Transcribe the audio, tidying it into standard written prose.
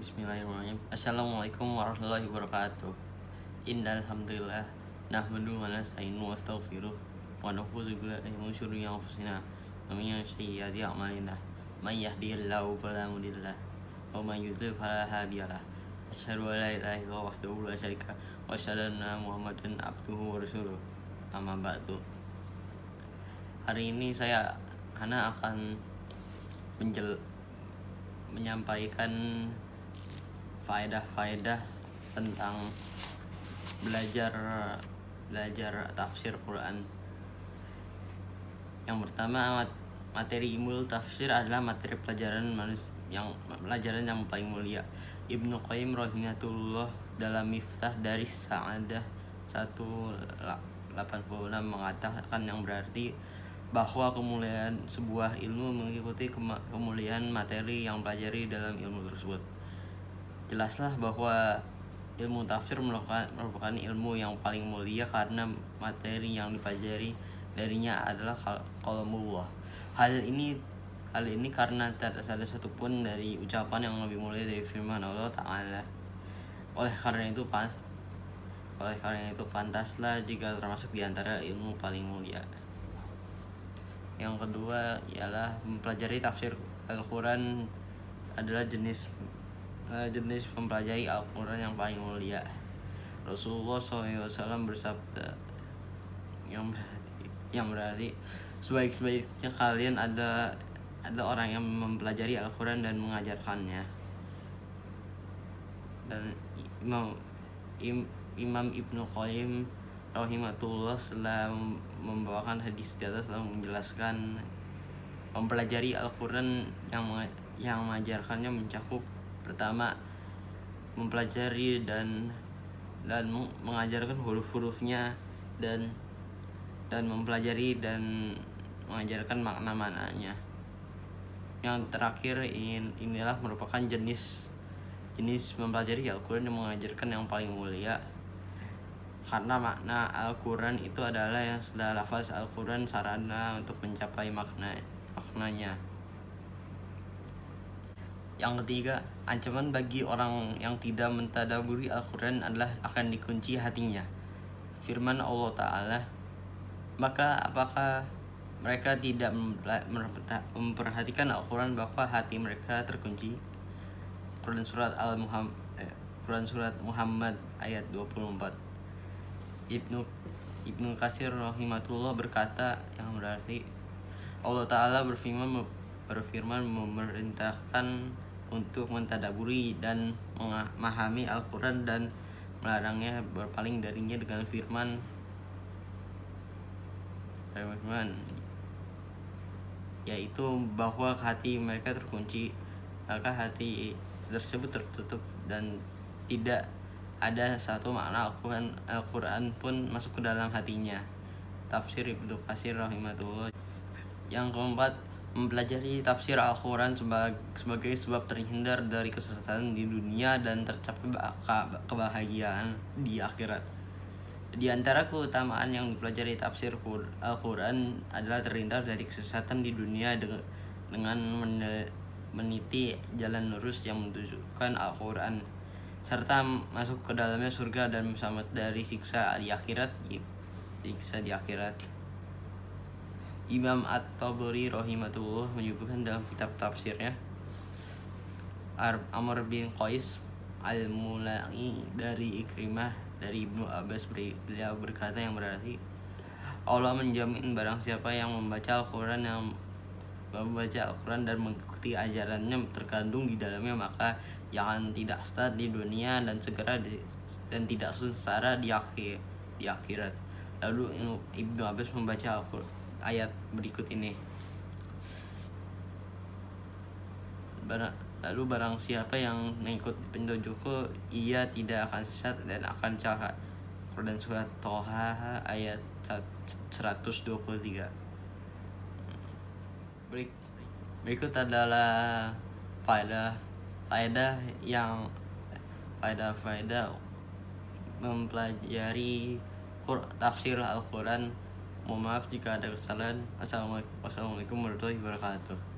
Bismillahirrahmanirrahim. Assalamualaikum warahmatullahi wabarakatuh. Innal hamdalillah nahmaduhu wa nasta'inuhu wa nastaghfiruh wa na'udzu billahi min syururi anfusina wa min sayyiati a'malina. May yahdihillahu fala mudilla lahu wa may yudlil fala hadiya lahu. Asyhadu an la ilaha illallah wahdahu la syarika lahu wa asyhadu anna Muhammadan abduhu wa rasuluh. Amma ba'du. Hari ini Hana akan menyampaikan faedah-faedah tentang belajar tafsir Quran. Yang pertama, materi ilmu tafsir adalah materi pelajaran yang paling mulia. Ibnu Qayyim rahimahullah dalam Miftah dari Sa'adah 186 mengatakan yang berarti bahwa kemuliaan sebuah ilmu mengikuti kemuliaan materi yang pelajari dalam ilmu tersebut. Jelaslah bahwa ilmu tafsir merupakan ilmu yang paling mulia karena materi yang dipelajari darinya adalah kalamullah. Hal ini karena tidak ada satupun dari ucapan yang lebih mulia dari firman Allah Ta'ala. Oleh karena itu pantaslah jika termasuk di antara ilmu paling mulia. Yang kedua ialah mempelajari tafsir Al-Quran adalah jenis mempelajari Al-Quran yang paling mulia. Rasulullah SAW bersabda yang berarti sebaik-baiknya kalian ada orang yang mempelajari Al-Quran dan mengajarkannya. Dan Imam Ibnu Qayyim rahimahullah setelah membawakan hadis di atas lalu menjelaskan mempelajari Al-Quran yang mengajarkannya mencakup pertama mempelajari dan mengajarkan huruf-hurufnya dan mempelajari dan mengajarkan makna-maknanya. Yang terakhir inilah merupakan jenis mempelajari Al-Quran yang mengajarkan yang paling mulia. Karena makna Al-Quran itu adalah yang sudah lafaz Al-Quran sarana untuk mencapai maknanya. Yang ketiga, ancaman bagi orang yang tidak mentadaburi Al-Quran adalah akan dikunci hatinya. Firman Allah Ta'ala, maka apakah mereka tidak memperhatikan Al-Quran bahwa hati mereka terkunci? Quran surat Muhammad ayat 24. Ibnu Katsir rahimahullah berkata yang berarti Allah Ta'ala berfirman memerintahkan untuk mentadaburi dan memahami Al-Quran dan melarangnya berpaling darinya dengan firman yaitu bahwa hati mereka terkunci, maka hati tersebut tertutup dan tidak ada satu makna Al-Quran pun masuk ke dalam hatinya. Tafsir Ibnu Katsir rahimahullah. Yang keempat, mempelajari tafsir Al-Quran sebagai sebab terhindar dari kesesatan di dunia dan tercapai kebahagiaan di akhirat. Di antara keutamaan yang dipelajari tafsir Al-Quran adalah terhindar dari kesesatan di dunia dengan meniti jalan lurus yang menunjukkan Al-Quran, serta masuk ke dalamnya surga dan selamat dari siksa di akhirat. Imam At-Tabari rahimahullah menyebutkan dalam kitab tafsirnya Amr bin Qais Al-Mula'i dari Ikrimah dari Ibnu Abbas, beliau berkata yang berarti Allah menjamin barang siapa yang membaca Al-Quran dan mengikuti ajarannya terkandung di dalamnya, maka jangan tidak sesat di dunia dan tidak sengsara di akhirat. Lalu Ibnu Abbas membaca ayat berikut ini. Lalu barang siapa yang mengikut petunjukku, ia tidak akan sesat dan akan celaka. Quran surat Thaha ayat 123. Berikut adalah faedah mempelajari tafsir Al-Quran. Mohon maaf jika ada kesalahan. Assalamualaikum warahmatullahi wabarakatuh.